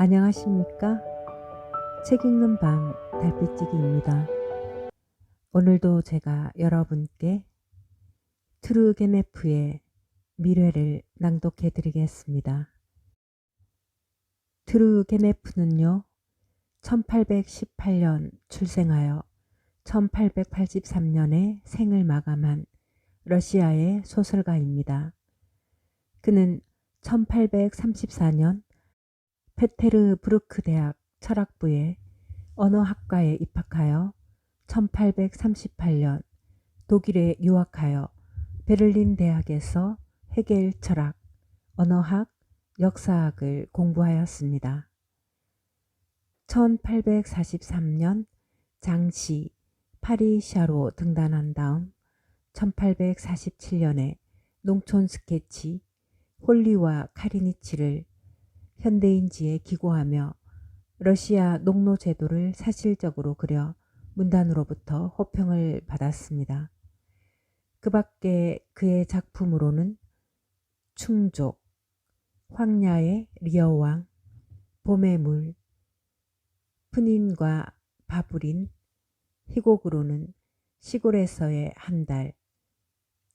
안녕하십니까? 책 읽는 밤 달빛지기입니다. 오늘도 제가 여러분께 트루게네프의 미래를 낭독해 드리겠습니다. 트루게네프는요, 1818년 출생하여 1883년에 생을 마감한 러시아의 소설가입니다. 그는 1834년 페테르부르크 대학 철학부에 언어학과에 입학하여 1838년 독일에 유학하여 베를린 대학에서 헤겔 철학, 언어학, 역사학을 공부하였습니다. 1843년 장시 파리샤로 등단한 다음 1847년에 농촌 스케치 홀리와 카리니치를 현대인지에 기고하며 러시아 농노 제도를 사실적으로 그려 문단으로부터 호평을 받았습니다. 그 밖에 그의 작품으로는 충족, 황야의 리어왕, 봄의 물, 푸닌과 바브린, 희곡으로는 시골에서의 한 달,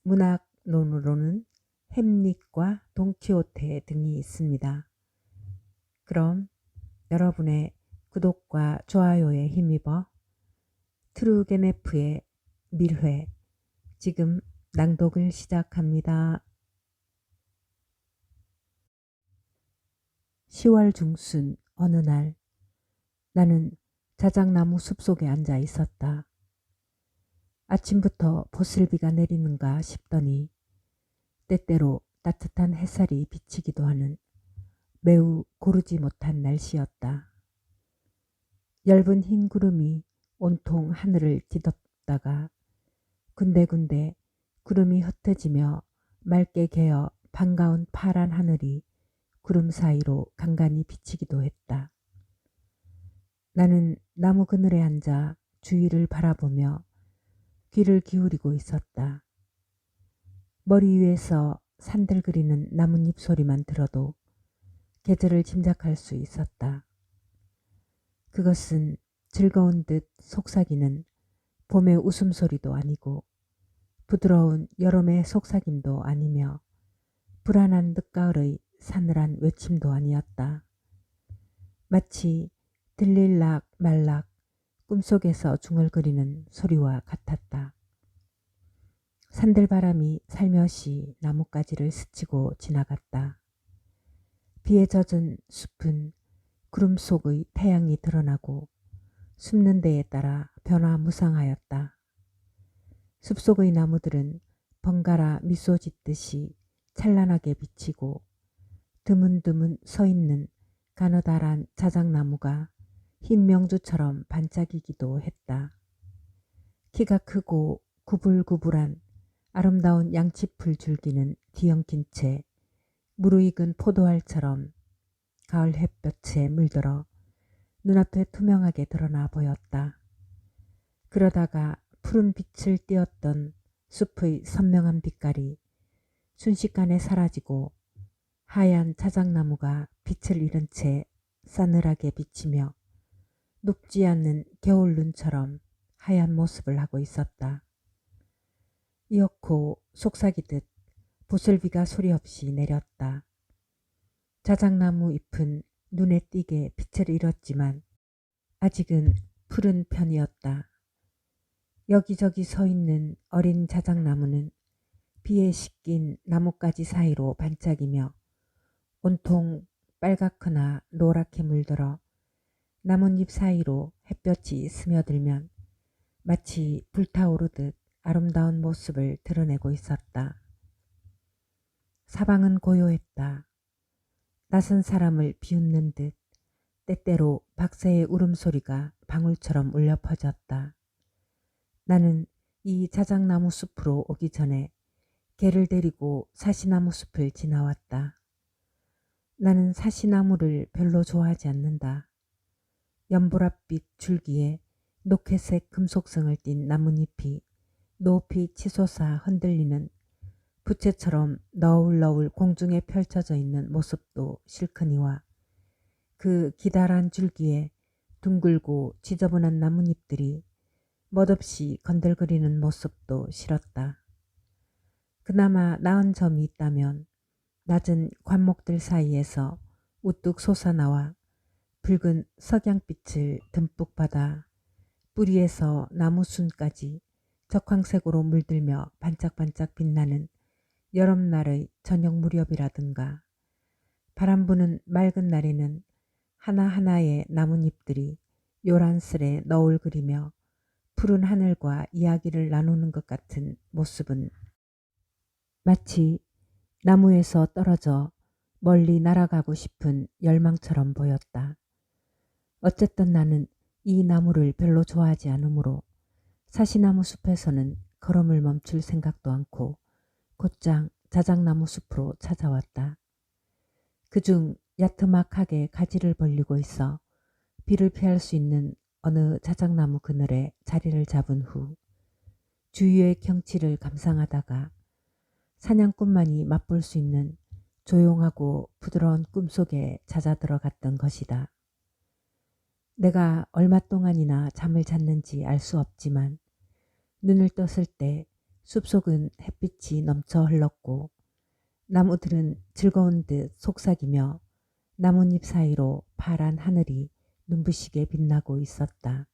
문학론으로는 햄릿과 돈키호테 등이 있습니다. 그럼 여러분의 구독과 좋아요에 힘입어 트루게네프의 밀회, 지금 낭독을 시작합니다. 10월 중순 어느 날 나는 자작나무 숲속에 앉아 있었다. 아침부터 보슬비가 내리는가 싶더니 때때로 따뜻한 햇살이 비치기도 하는 매우 고르지 못한 날씨였다. 엷은 흰 구름이 온통 하늘을 뒤덮다가 군데군데 구름이 흩어지며 맑게 개어 반가운 파란 하늘이 구름 사이로 간간히 비치기도 했다. 나는 나무 그늘에 앉아 주위를 바라보며 귀를 기울이고 있었다. 머리 위에서 산들그리는 나뭇잎 소리만 들어도 계절을 짐작할 수 있었다. 그것은 즐거운 듯 속삭이는 봄의 웃음소리도 아니고 부드러운 여름의 속삭임도 아니며 불안한 늦가을의 사늘한 외침도 아니었다. 마치 들릴락 말락 꿈속에서 중얼거리는 소리와 같았다. 산들바람이 살며시 나뭇가지를 스치고 지나갔다. 비에 젖은 숲은 구름 속의 태양이 드러나고 숨는 데에 따라 변화무쌍하였다. 숲속의 나무들은 번갈아 미소 짓듯이 찬란하게 비치고 드문드문 서 있는 가느다란 자작나무가 흰 명주처럼 반짝이기도 했다. 키가 크고 구불구불한 아름다운 양치풀 줄기는 뒤엉킨 채 무르익은 포도알처럼 가을 햇볕에 물들어 눈앞에 투명하게 드러나 보였다. 그러다가 푸른 빛을 띄었던 숲의 선명한 빛깔이 순식간에 사라지고 하얀 자작나무가 빛을 잃은 채 싸늘하게 비치며 녹지 않는 겨울 눈처럼 하얀 모습을 하고 있었다. 이윽고 속삭이듯 보슬비가 소리 없이 내렸다. 자작나무 잎은 눈에 띄게 빛을 잃었지만 아직은 푸른 편이었다. 여기저기 서 있는 어린 자작나무는 비에 씻긴 나뭇가지 사이로 반짝이며 온통 빨갛거나 노랗게 물들어 나뭇잎 사이로 햇볕이 스며들면 마치 불타오르듯 아름다운 모습을 드러내고 있었다. 사방은 고요했다. 낯선 사람을 비웃는 듯 때때로 박새의 울음소리가 방울처럼 울려 퍼졌다. 나는 이 자작나무 숲으로 오기 전에 개를 데리고 사시나무 숲을 지나왔다. 나는 사시나무를 별로 좋아하지 않는다. 연보랏빛 줄기에 녹회색 금속성을 띤 나뭇잎이 높이 치솟아 흔들리는 부채처럼 너울너울 공중에 펼쳐져 있는 모습도 싫거니와 그 기다란 줄기에 둥글고 지저분한 나뭇잎들이 멋없이 건들거리는 모습도 싫었다. 그나마 나은 점이 있다면 낮은 관목들 사이에서 우뚝 솟아나와 붉은 석양빛을 듬뿍 받아 뿌리에서 나무순까지 적황색으로 물들며 반짝반짝 빛나는 여름날의 저녁 무렵이라든가 바람 부는 맑은 날에는 하나하나의 나뭇잎들이 요란스레 너울거리며 푸른 하늘과 이야기를 나누는 것 같은 모습은 마치 나무에서 떨어져 멀리 날아가고 싶은 열망처럼 보였다. 어쨌든 나는 이 나무를 별로 좋아하지 않으므로 사시나무 숲에서는 걸음을 멈출 생각도 않고 곧장 자작나무 숲으로 찾아왔다. 그중 야트막하게 가지를 벌리고 있어 비를 피할 수 있는 어느 자작나무 그늘에 자리를 잡은 후 주위의 경치를 감상하다가 사냥꾼만이 맛볼 수 있는 조용하고 부드러운 꿈속에 잦아 들어갔던 것이다. 내가 얼마 동안이나 잠을 잤는지 알 수 없지만 눈을 떴을 때 숲속은 햇빛이 넘쳐 흘렀고 나무들은 즐거운 듯 속삭이며 나뭇잎 사이로 파란 하늘이 눈부시게 빛나고 있었다.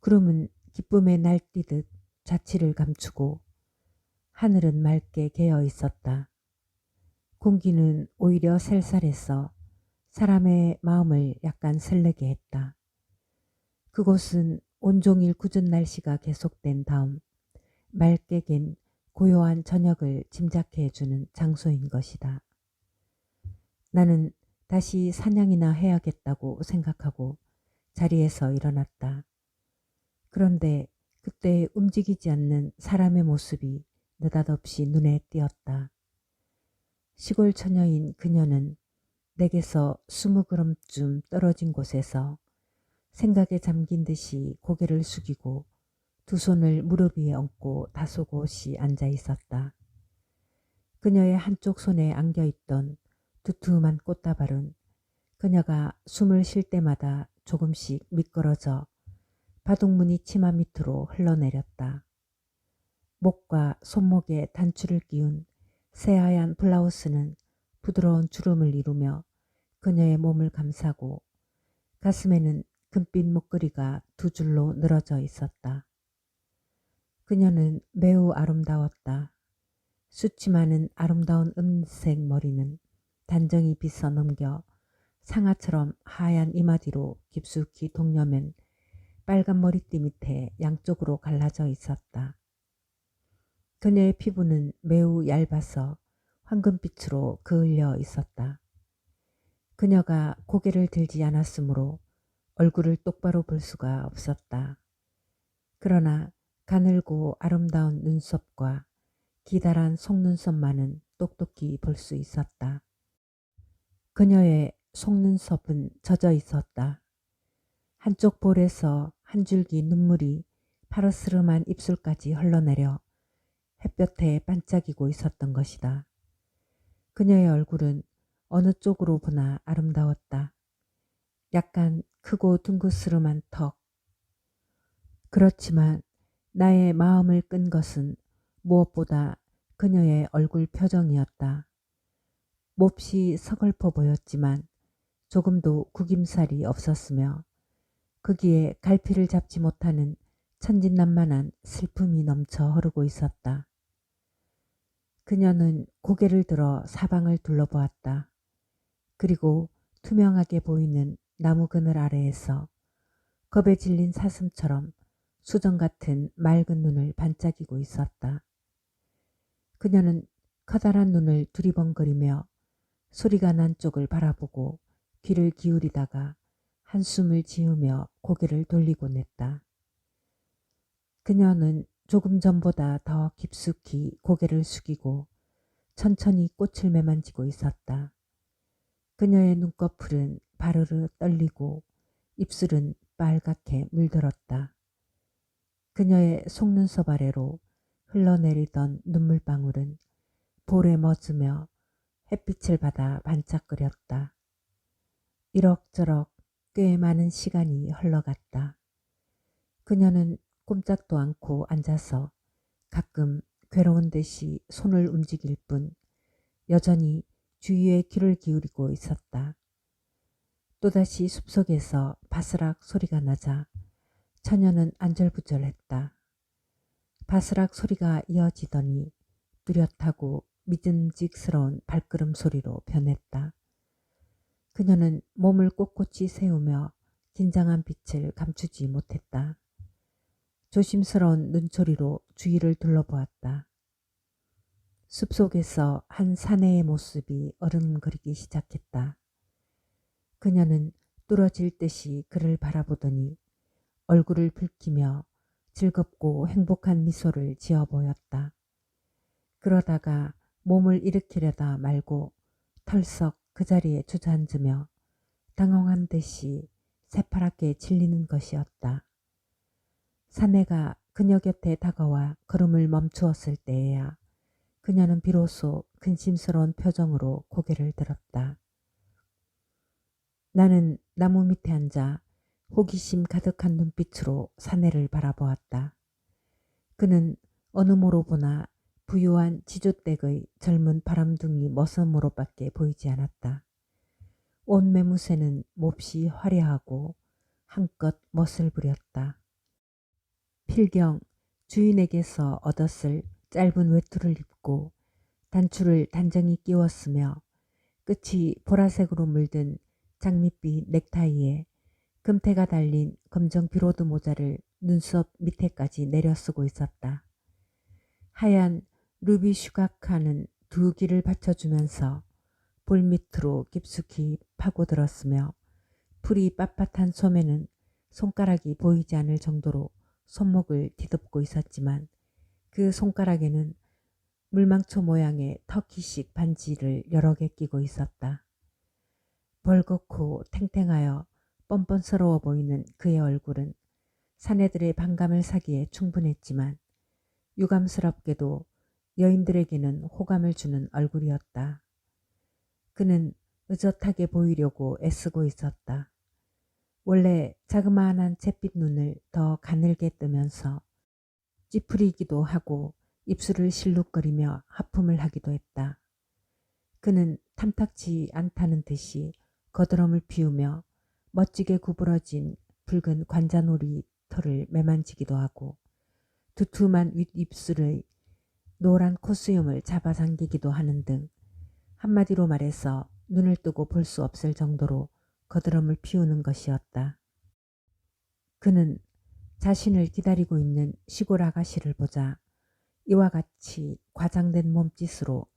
구름은 기쁨에 날뛰듯 자취를 감추고 하늘은 맑게 개어 있었다. 공기는 오히려 쌀쌀해서 사람의 마음을 약간 설레게 했다. 그곳은 온종일 궂은 날씨가 계속된 다음 맑게 갠 고요한 저녁을 짐작해 해주는 장소인 것이다. 나는 다시 사냥이나 해야겠다고 생각하고 자리에서 일어났다. 그런데 그때 움직이지 않는 사람의 모습이 느닷없이 눈에 띄었다. 시골 처녀인 그녀는 내게서 20걸음쯤 떨어진 곳에서 생각에 잠긴 듯이 고개를 숙이고 두 손을 무릎 위에 얹고 다소곳이 앉아 있었다. 그녀의 한쪽 손에 안겨있던 두툼한 꽃다발은 그녀가 숨을 쉴 때마다 조금씩 미끄러져 바둑무늬 치마 밑으로 흘러내렸다. 목과 손목에 단추를 끼운 새하얀 블라우스는 부드러운 주름을 이루며 그녀의 몸을 감싸고 가슴에는 금빛 목걸이가 두 줄로 늘어져 있었다. 그녀는 매우 아름다웠다. 숱이 많은 아름다운 은색 머리는 단정히 빗어 넘겨 상아처럼 하얀 이마뒤로 깊숙이 동여맨 빨간 머리띠 밑에 양쪽으로 갈라져 있었다. 그녀의 피부는 매우 얇아서 황금빛으로 그을려 있었다. 그녀가 고개를 들지 않았으므로 얼굴을 똑바로 볼 수가 없었다. 그러나 가늘고 아름다운 눈썹과 기다란 속눈썹만은 똑똑히 볼 수 있었다. 그녀의 속눈썹은 젖어 있었다. 한쪽 볼에서 한 줄기 눈물이 파르스름한 입술까지 흘러내려 햇볕에 반짝이고 있었던 것이다. 그녀의 얼굴은 어느 쪽으로 보나 아름다웠다. 약간 크고 둥그스름한 턱. 그렇지만 나의 마음을 끈 것은 무엇보다 그녀의 얼굴 표정이었다. 몹시 서글퍼 보였지만 조금도 구김살이 없었으며 거기에 갈피를 잡지 못하는 천진난만한 슬픔이 넘쳐 흐르고 있었다. 그녀는 고개를 들어 사방을 둘러보았다. 그리고 투명하게 보이는 나무 그늘 아래에서 겁에 질린 사슴처럼 수정 같은 맑은 눈을 반짝이고 있었다. 그녀는 커다란 눈을 두리번거리며 소리가 난 쪽을 바라보고 귀를 기울이다가 한숨을 지으며 고개를 돌리고 냈다. 그녀는 조금 전보다 더 깊숙이 고개를 숙이고 천천히 꽃을 매만지고 있었다. 그녀의 눈꺼풀은 바르르 떨리고 입술은 빨갛게 물들었다. 그녀의 속눈썹 아래로 흘러내리던 눈물방울은 볼에 멎으며 햇빛을 받아 반짝거렸다. 이럭저럭 꽤 많은 시간이 흘러갔다. 그녀는 꼼짝도 않고 앉아서 가끔 괴로운 듯이 손을 움직일 뿐 여전히 주위에 귀를 기울이고 있었다. 또다시 숲속에서 바스락 소리가 나자 처녀는 안절부절했다. 바스락 소리가 이어지더니 뚜렷하고 믿음직스러운 발걸음 소리로 변했다. 그녀는 몸을 꼿꼿이 세우며 긴장한 빛을 감추지 못했다. 조심스러운 눈초리로 주위를 둘러보았다. 숲속에서 한 사내의 모습이 어른거리기 시작했다. 그녀는 뚫어질 듯이 그를 바라보더니 얼굴을 붉히며 즐겁고 행복한 미소를 지어 보였다. 그러다가 몸을 일으키려다 말고 털썩 그 자리에 주저앉으며 당황한 듯이 새파랗게 질리는 것이었다. 사내가 그녀 곁에 다가와 걸음을 멈추었을 때에야 그녀는 비로소 근심스러운 표정으로 고개를 들었다. 나는 나무 밑에 앉아 호기심 가득한 눈빛으로 사내를 바라보았다. 그는 어느 모로 보나 부유한 지주댁의 젊은 바람둥이 머슴으로밖에 보이지 않았다. 옷 매무새는 몹시 화려하고 한껏 멋을 부렸다. 필경 주인에게서 얻었을 짧은 외투를 입고 단추를 단정히 끼웠으며 끝이 보라색으로 물든 장밋빛 넥타이에 금태가 달린 검정 비로드 모자를 눈썹 밑에까지 내려 쓰고 있었다. 하얀 루비 슈가카는 두 귀를 받쳐주면서 볼 밑으로 깊숙이 파고들었으며 풀이 빳빳한 소매는 손가락이 보이지 않을 정도로 손목을 뒤덮고 있었지만 그 손가락에는 물망초 모양의 터키식 반지를 여러 개 끼고 있었다. 벌겋고 탱탱하여 뻔뻔스러워 보이는 그의 얼굴은 사내들의 반감을 사기에 충분했지만 유감스럽게도 여인들에게는 호감을 주는 얼굴이었다. 그는 의젓하게 보이려고 애쓰고 있었다. 원래 자그마한 잿빛 눈을 더 가늘게 뜨면서 찌푸리기도 하고 입술을 실룩거리며 하품을 하기도 했다. 그는 탐탁지 않다는 듯이 거드럼을 피우며 멋지게 구부러진 붉은 관자놀이 털을 매만지기도 하고 두툼한 윗입술의 노란 콧수염을 잡아당기기도 하는 등 한마디로 말해서 눈을 뜨고 볼 수 없을 정도로 거드럼을 피우는 것이었다. 그는 자신을 기다리고 있는 시골 아가씨를 보자 이와 같이 과장된 몸짓으로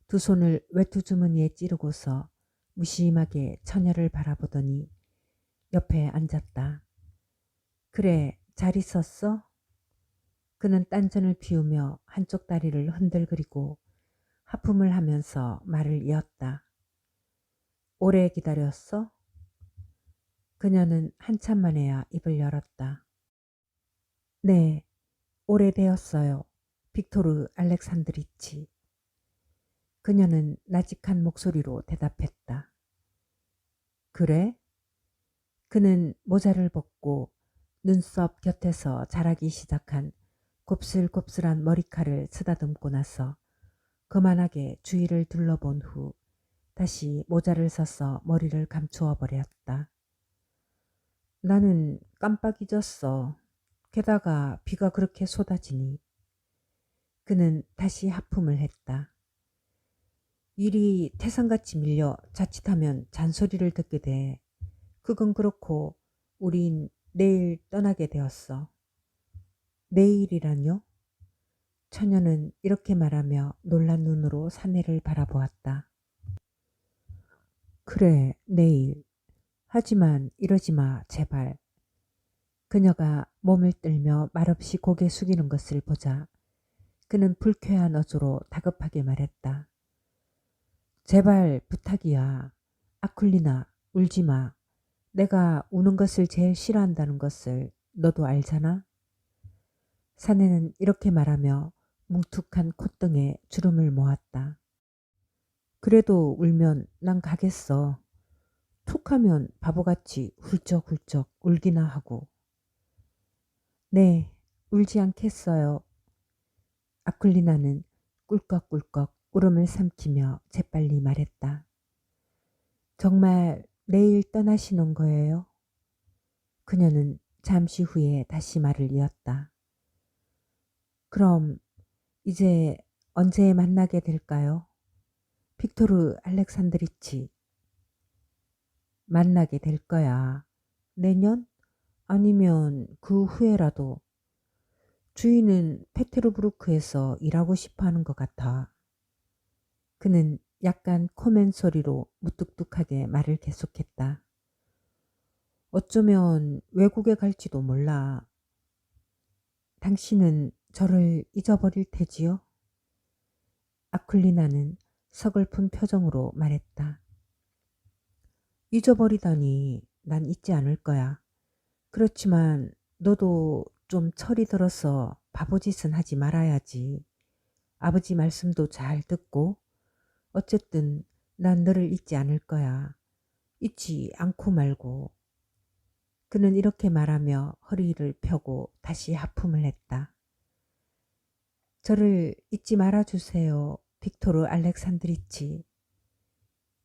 두 손을 외투 주머니에 찌르고서 무심하게 처녀를 바라보더니 옆에 앉았다. 그래, 잘 있었어? 그는 딴전을 피우며 한쪽 다리를 흔들거리고 하품을 하면서 말을 이었다. 오래 기다렸어? 그녀는 한참 만에야 입을 열었다. 네, 오래되었어요. 빅토르 알렉산드리치. 그녀는 나직한 목소리로 대답했다. 그래? 그는 모자를 벗고 눈썹 곁에서 자라기 시작한 곱슬곱슬한 머리카락을 쓰다듬고 나서 거만하게 주위를 둘러본 후 다시 모자를 써서 머리를 감추어 버렸다. 나는 깜빡 잊었어. 게다가 비가 그렇게 쏟아지니. 그는 다시 하품을 했다. 일이 태산같이 밀려 자칫하면 잔소리를 듣게 돼. 그건 그렇고 우린 내일 떠나게 되었어. 내일이란요? 처녀는 이렇게 말하며 놀란 눈으로 사내를 바라보았다. 그래, 내일. 하지만 이러지 마, 제발. 그녀가 몸을 떨며 말없이 고개 숙이는 것을 보자 그는 불쾌한 어조로 다급하게 말했다. 제발 부탁이야. 아쿨리나, 울지 마. 내가 우는 것을 제일 싫어한다는 것을 너도 알잖아? 사내는 이렇게 말하며 뭉툭한 콧등에 주름을 모았다. 그래도 울면 난 가겠어. 툭하면 바보같이 훌쩍훌쩍 울기나 하고. 네, 울지 않겠어요. 아쿨리나는 꿀꺽꿀꺽 울음을 삼키며 재빨리 말했다. 정말 내일 떠나시는 거예요? 그녀는 잠시 후에 다시 말을 이었다. 그럼 이제 언제 만나게 될까요? 빅토르 알렉산드리치. 만나게 될 거야. 내년? 아니면 그 후에라도. 주인은 페테르부르크에서 일하고 싶어 하는 것 같아. 그는 약간 코멘 소리로 무뚝뚝하게 말을 계속했다. 어쩌면 외국에 갈지도 몰라. 당신은 저를 잊어버릴 테지요? 아쿨리나는 서글픈 표정으로 말했다. 잊어버리다니 난 잊지 않을 거야. 그렇지만 너도 좀 철이 들어서 바보짓은 하지 말아야지. 아버지 말씀도 잘 듣고 어쨌든 난 너를 잊지 않을 거야. 잊지 않고 말고. 그는 이렇게 말하며 허리를 펴고 다시 하품을 했다. 저를 잊지 말아주세요. 빅토르 알렉산드리치.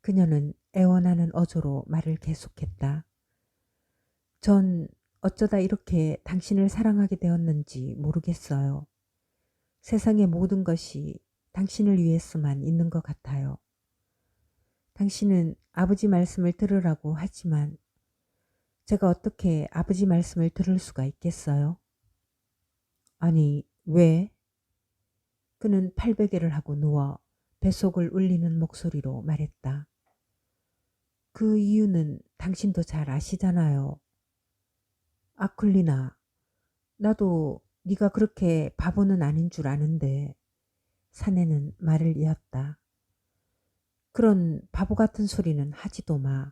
그녀는 애원하는 어조로 말을 계속했다. 전 어쩌다 이렇게 당신을 사랑하게 되었는지 모르겠어요. 세상의 모든 것이 당신을 위해서만 있는 것 같아요. 당신은 아버지 말씀을 들으라고 하지만 제가 어떻게 아버지 말씀을 들을 수가 있겠어요? 아니, 왜? 그는 팔베개를 하고 누워 뱃속을 울리는 목소리로 말했다. 그 이유는 당신도 잘 아시잖아요. 아쿨리나, 나도 네가 그렇게 바보는 아닌 줄 아는데. 사내는 말을 이었다. 그런 바보 같은 소리는 하지도 마.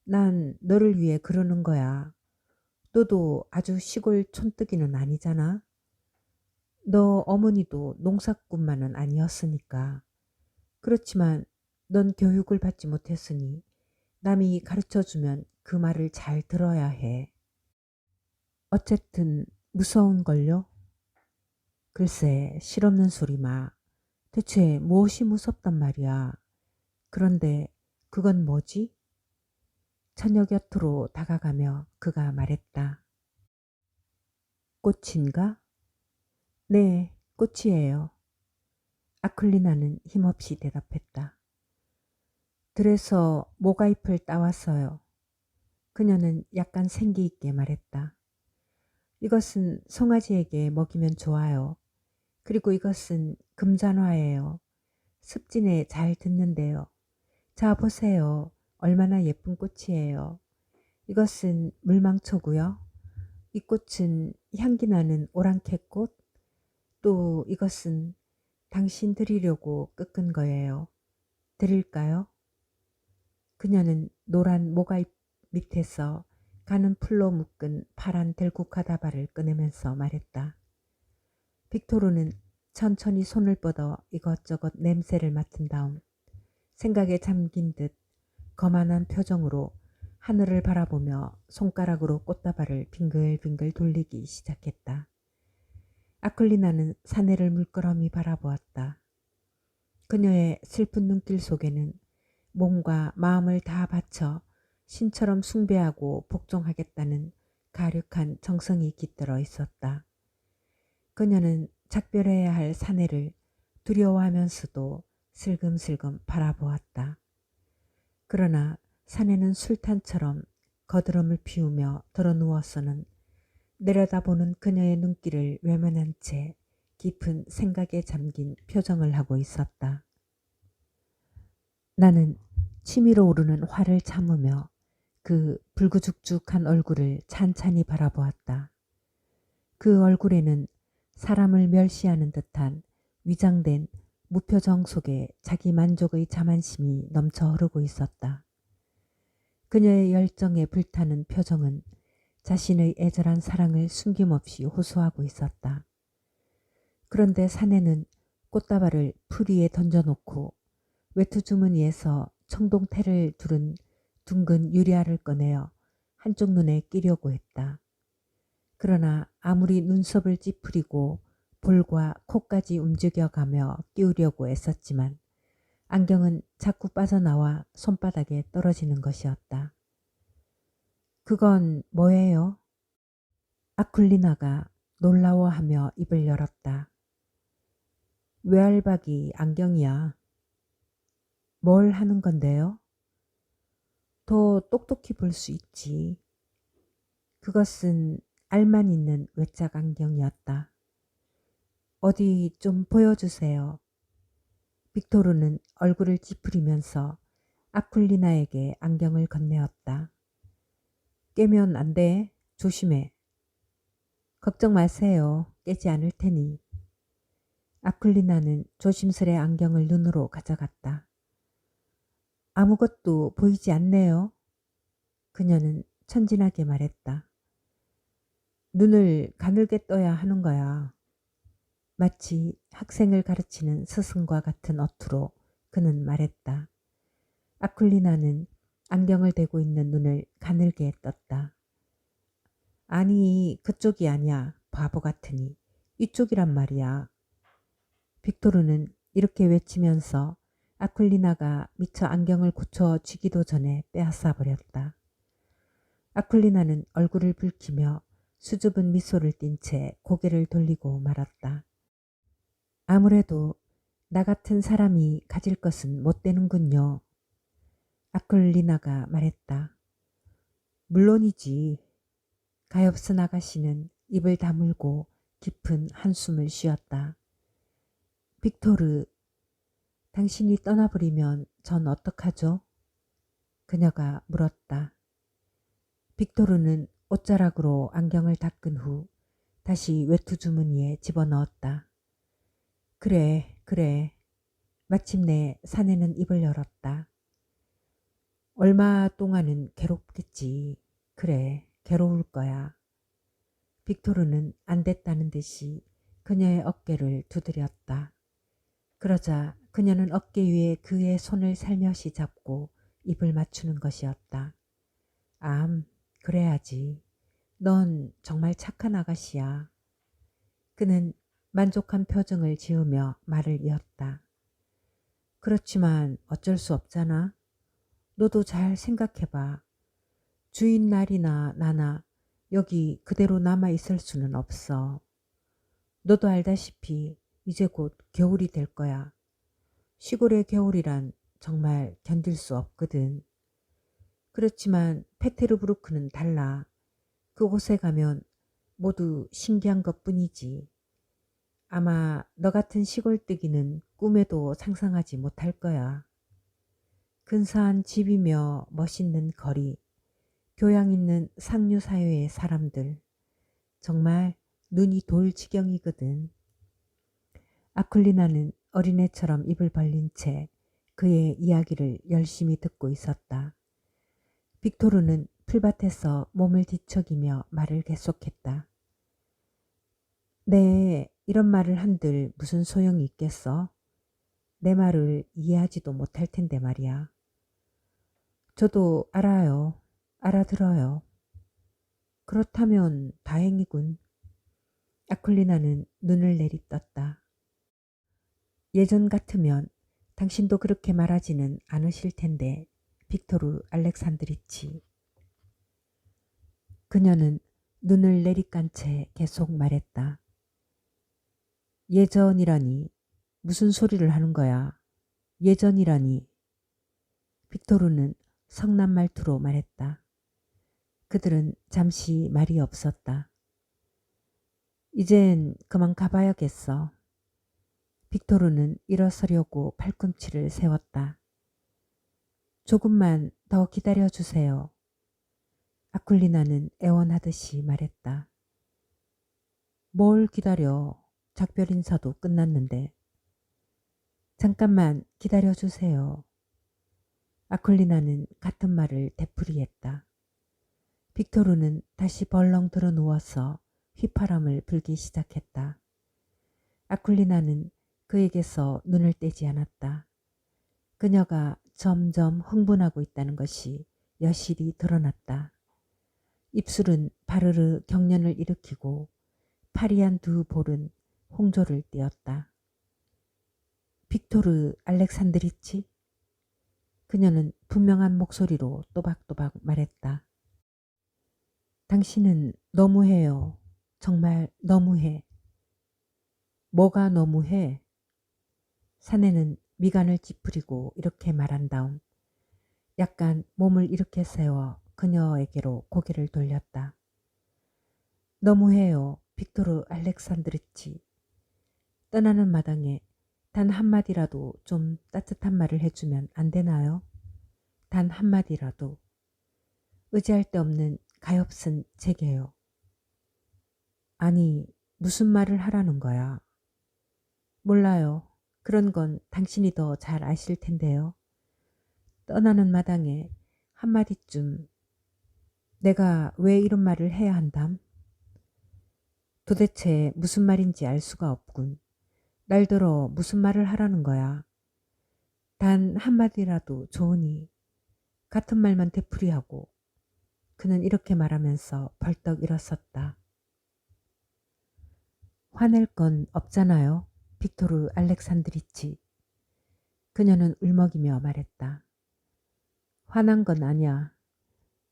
난 너를 위해 그러는 거야. 너도 아주 시골 촌뜨기는 아니잖아. 너 어머니도 농사꾼만은 아니었으니까. 그렇지만 넌 교육을 받지 못했으니 남이 가르쳐주면 그 말을 잘 들어야 해. 어쨌든 무서운걸요? 글쎄, 실없는 소리 마. 대체 무엇이 무섭단 말이야. 그런데 그건 뭐지? 처녀 곁으로 다가가며 그가 말했다. 꽃인가? 네, 꽃이에요. 아쿨리나는 힘없이 대답했다. 들에서 모가잎을 따왔어요. 그녀는 약간 생기 있게 말했다. 이것은 송아지에게 먹이면 좋아요. 그리고 이것은 금잔화예요. 습진에 잘 듣는데요. 자, 보세요. 얼마나 예쁜 꽃이에요. 이것은 물망초고요. 이 꽃은 향기 나는 오랑캐꽃. 또 이것은 당신 드리려고 꺾은 거예요. 드릴까요? 그녀는 노란 모가잎 밑에서 가는 풀로 묶은 파란 들국화다발을 꺼내면서 말했다. 빅토르는 천천히 손을 뻗어 이것저것 냄새를 맡은 다음 생각에 잠긴 듯 거만한 표정으로 하늘을 바라보며 손가락으로 꽃다발을 빙글빙글 돌리기 시작했다. 아쿨리나는 사내를 물끄러미 바라보았다. 그녀의 슬픈 눈길 속에는 몸과 마음을 다 바쳐 신처럼 숭배하고 복종하겠다는 가력한 정성이 깃들어 있었다. 그녀는 작별해야 할 사내를 두려워하면서도 슬금슬금 바라보았다. 그러나 사내는 술탄처럼 거드름을 피우며 드러누워서는 내려다보는 그녀의 눈길을 외면한 채 깊은 생각에 잠긴 표정을 하고 있었다. 나는 치밀어 오르는 화를 참으며 그 불구죽죽한 얼굴을 찬찬히 바라보았다. 그 얼굴에는 사람을 멸시하는 듯한 위장된 무표정 속에 자기 만족의 자만심이 넘쳐 흐르고 있었다. 그녀의 열정에 불타는 표정은 자신의 애절한 사랑을 숨김없이 호소하고 있었다. 그런데 사내는 꽃다발을 풀 위에 던져놓고 외투 주머니에서 청동태를 두른 둥근 유리알을 꺼내어 한쪽 눈에 끼려고 했다. 그러나 아무리 눈썹을 찌푸리고 볼과 코까지 움직여가며 끼우려고 애썼지만 안경은 자꾸 빠져나와 손바닥에 떨어지는 것이었다. 그건 뭐예요? 아쿨리나가 놀라워하며 입을 열었다. 외알박이 안경이야. 뭘 하는 건데요? 더 똑똑히 볼 수 있지. 그것은 알만 있는 외짝 안경이었다. 어디 좀 보여주세요. 빅토르는 얼굴을 찌푸리면서 아쿨리나에게 안경을 건네었다. 깨면 안 돼. 조심해. 걱정 마세요. 깨지 않을 테니. 아쿨리나는 조심스레 안경을 눈으로 가져갔다. 아무것도 보이지 않네요. 그녀는 천진하게 말했다. 눈을 가늘게 떠야 하는 거야. 마치 학생을 가르치는 스승과 같은 어투로 그는 말했다. 아쿨리나는 안경을 대고 있는 눈을 가늘게 떴다. 아니, 그쪽이 아니야. 바보 같으니. 이쪽이란 말이야. 빅토르는 이렇게 외치면서 아쿨리나가 미처 안경을 고쳐쥐기도 전에 빼앗아 버렸다. 아쿨리나는 얼굴을 붉히며 수줍은 미소를 띤 채 고개를 돌리고 말았다. 아무래도 나 같은 사람이 가질 것은 못 되는군요. 아쿨리나가 말했다. 물론이지. 가엾은 아가씨는 입을 다물고 깊은 한숨을 쉬었다. 빅토르, 당신이 떠나버리면 전 어떡하죠? 그녀가 물었다. 빅토르는 옷자락으로 안경을 닦은 후 다시 외투 주머니에 집어넣었다. 그래. 마침내 사내는 입을 열었다. 얼마 동안은 괴롭겠지. 그래, 괴로울 거야. 빅토르는 안 됐다는 듯이 그녀의 어깨를 두드렸다. 그러자 그녀는 어깨 위에 그의 손을 살며시 잡고 입을 맞추는 것이었다. 그래야지. 넌 정말 착한 아가씨야. 그는 만족한 표정을 지으며 말을 이었다. 그렇지만 어쩔 수 없잖아. 너도 잘 생각해봐. 주인 날이나 나나 여기 그대로 남아 있을 수는 없어. 너도 알다시피 이제 곧 겨울이 될 거야. 시골의 겨울이란 정말 견딜 수 없거든. 그렇지만 페테르부르크는 달라. 그곳에 가면 모두 신기한 것뿐이지. 아마 너 같은 시골뜨기는 꿈에도 상상하지 못할 거야. 근사한 집이며 멋있는 거리, 교양 있는 상류 사회의 사람들. 정말 눈이 돌 지경이거든. 아쿨리나는 어린애처럼 입을 벌린 채 그의 이야기를 열심히 듣고 있었다. 빅토르는 풀밭에서 몸을 뒤척이며 말을 계속했다. 네, 이런 말을 한들 무슨 소용이 있겠어? 내 말을 이해하지도 못할 텐데 말이야. 저도 알아요. 알아들어요. 그렇다면 다행이군. 아쿨리나는 눈을 내리떴다. 예전 같으면 당신도 그렇게 말하지는 않으실 텐데, 빅토르 알렉산드리치. 그녀는 눈을 내리깐 채 계속 말했다. 예전이라니 무슨 소리를 하는 거야. 예전이라니. 빅토르는 성난 말투로 말했다. 그들은 잠시 말이 없었다. 이젠 그만 가봐야겠어. 빅토르는 일어서려고 팔꿈치를 세웠다. 조금만 더 기다려주세요. 아쿨리나는 애원하듯이 말했다. 뭘 기다려. 작별 인사도 끝났는데. 잠깐만 기다려주세요. 아쿨리나는 같은 말을 되풀이했다. 빅토르는 다시 벌렁 들어 누워서 휘파람을 불기 시작했다. 아쿨리나는 그에게서 눈을 떼지 않았다. 그녀가 점점 흥분하고 있다는 것이 여실히 드러났다. 입술은 바르르 경련을 일으키고 파리한 두 볼은 홍조를 띄었다. 빅토르 알렉산드리치? 그녀는 분명한 목소리로 또박또박 말했다. 당신은 너무해요. 정말 너무해. 뭐가 너무해? 사내는 미간을 찌푸리고 이렇게 말한 다음 약간 몸을 이렇게 세워 그녀에게로 고개를 돌렸다. 너무해요, 빅토르 알렉산드리치. 떠나는 마당에 단 한마디라도 좀 따뜻한 말을 해주면 안 되나요? 단 한마디라도. 의지할 데 없는 가엾은 제게요. 아니, 무슨 말을 하라는 거야? 몰라요. 그런 건 당신이 더 잘 아실 텐데요. 떠나는 마당에 한마디쯤 내가 왜 이런 말을 해야 한담? 도대체 무슨 말인지 알 수가 없군. 날더러 무슨 말을 하라는 거야. 단 한마디라도 좋으니 같은 말만 되풀이하고 그는 이렇게 말하면서 벌떡 일어섰다. 화낼 건 없잖아요. 빅토르 알렉산드리치. 그녀는 울먹이며 말했다. 화난 건 아니야.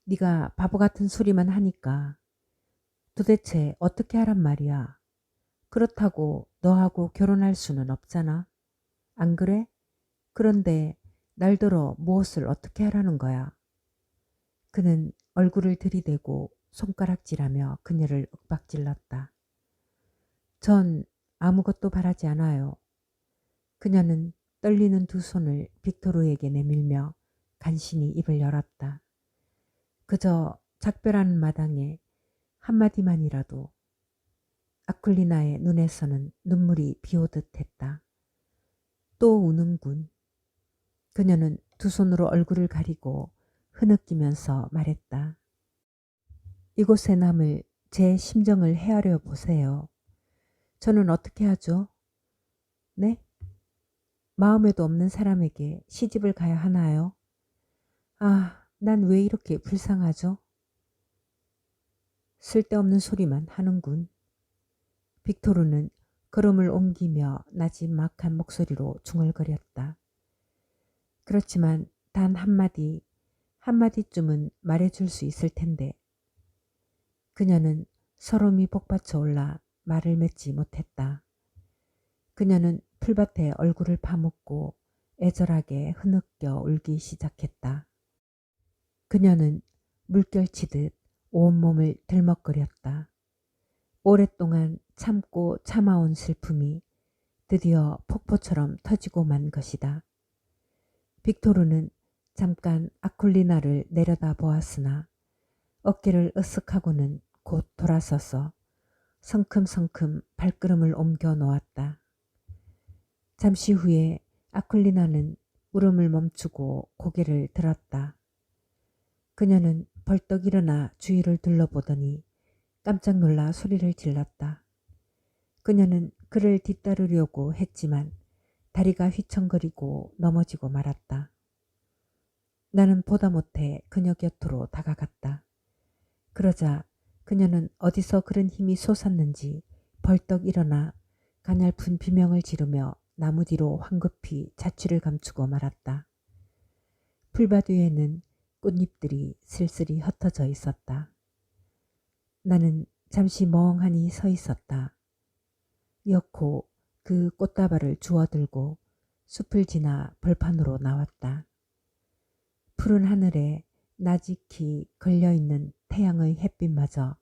네가 바보 같은 소리만 하니까. 도대체 어떻게 하란 말이야. 그렇다고 너하고 결혼할 수는 없잖아. 안 그래? 그런데 날더러 무엇을 어떻게 하라는 거야. 그는 얼굴을 들이대고 손가락질하며 그녀를 윽박질렀다. 전 아무것도 바라지 않아요. 그녀는 떨리는 두 손을 빅토르에게 내밀며 간신히 입을 열었다. 그저 작별하는 마당에 한마디만이라도. 아쿨리나의 눈에서는 눈물이 비오듯 했다. 또 우는군. 그녀는 두 손으로 얼굴을 가리고 흐느끼면서 말했다. 이곳에 남을 제 심정을 헤아려 보세요. 저는 어떻게 하죠? 네? 마음에도 없는 사람에게 시집을 가야 하나요? 아, 난 왜 이렇게 불쌍하죠? 쓸데없는 소리만 하는군. 빅토르는 걸음을 옮기며 나지막한 목소리로 중얼거렸다. 그렇지만 단 한마디쯤은 말해줄 수 있을 텐데. 그녀는 서름이 복받쳐 올라 말을 맺지 못했다. 그녀는 풀밭에 얼굴을 파묻고 애절하게 흐느껴 울기 시작했다. 그녀는 물결치듯 온몸을 들먹거렸다. 오랫동안 참고 참아온 슬픔이 드디어 폭포처럼 터지고 만 것이다. 빅토르는 잠깐 아쿨리나를 내려다 보았으나 어깨를 으쓱하고는 곧 돌아서서 성큼성큼 발걸음을 옮겨 놓았다. 잠시 후에 아쿨리나는 울음을 멈추고 고개를 들었다. 그녀는 벌떡 일어나 주위를 둘러보더니 깜짝 놀라 소리를 질렀다. 그녀는 그를 뒤따르려고 했지만 다리가 휘청거리고 넘어지고 말았다. 나는 보다 못해 그녀 곁으로 다가갔다. 그러자 그녀는 어디서 그런 힘이 솟았는지 벌떡 일어나 가냘픈 비명을 지르며 나무 뒤로 황급히 자취를 감추고 말았다. 풀밭 위에는 꽃잎들이 쓸쓸히 흩어져 있었다. 나는 잠시 멍하니 서 있었다. 이어코 그 꽃다발을 주워들고 숲을 지나 벌판으로 나왔다. 푸른 하늘에 나직히 걸려있는 태양의 햇빛마저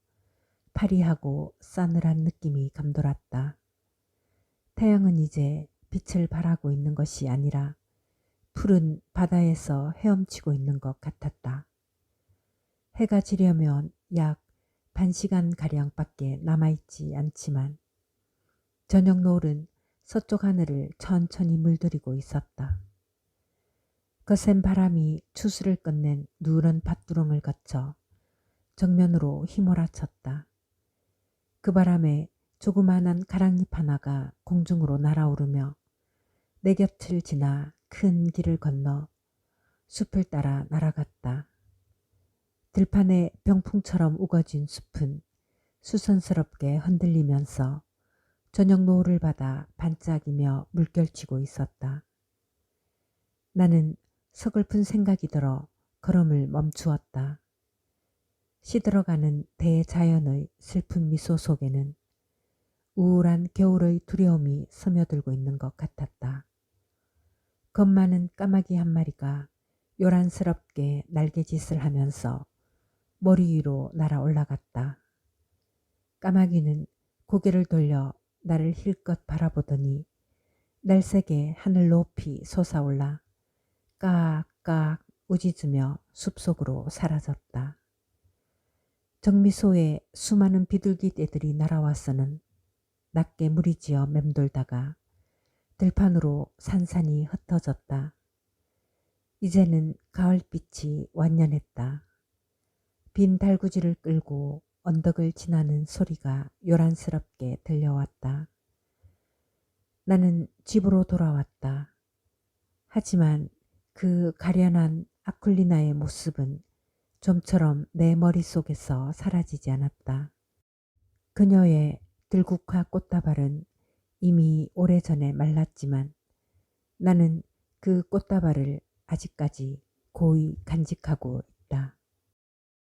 파리하고 싸늘한 느낌이 감돌았다. 태양은 이제 빛을 발하고 있는 것이 아니라 푸른 바다에서 헤엄치고 있는 것 같았다. 해가 지려면 약 1시간가량밖에 남아있지 않지만 저녁 노을은 서쪽 하늘을 천천히 물들이고 있었다. 거센 바람이 추수를 끝낸 누런 밭두렁을 거쳐 정면으로 휘몰아쳤다. 그 바람에 조그마한 가랑잎 하나가 공중으로 날아오르며 내 곁을 지나 큰 길을 건너 숲을 따라 날아갔다. 들판에 병풍처럼 우거진 숲은 수선스럽게 흔들리면서 저녁 노을을 받아 반짝이며 물결치고 있었다. 나는 서글픈 생각이 들어 걸음을 멈추었다. 시들어가는 대자연의 슬픈 미소 속에는 우울한 겨울의 두려움이 스며들고 있는 것 같았다. 겁 많은 까마귀 한 마리가 요란스럽게 날개짓을 하면서 머리 위로 날아 올라갔다. 까마귀는 고개를 돌려 나를 힐끗 바라보더니 날색에 하늘 높이 솟아올라 까악 우짖으며 숲속으로 사라졌다. 정미소에 수많은 비둘기 떼들이 날아와서는 낮게 무리지어 맴돌다가 들판으로 산산이 흩어졌다. 이제는 가을빛이 완연했다. 빈 달구지를 끌고 언덕을 지나는 소리가 요란스럽게 들려왔다. 나는 집으로 돌아왔다. 하지만 그 가련한 아쿨리나의 모습은 좀처럼 내 머릿속에서 사라지지 않았다. 그녀의 들국화 꽃다발은 이미 오래전에 말랐지만 나는 그 꽃다발을 아직까지 고이 간직하고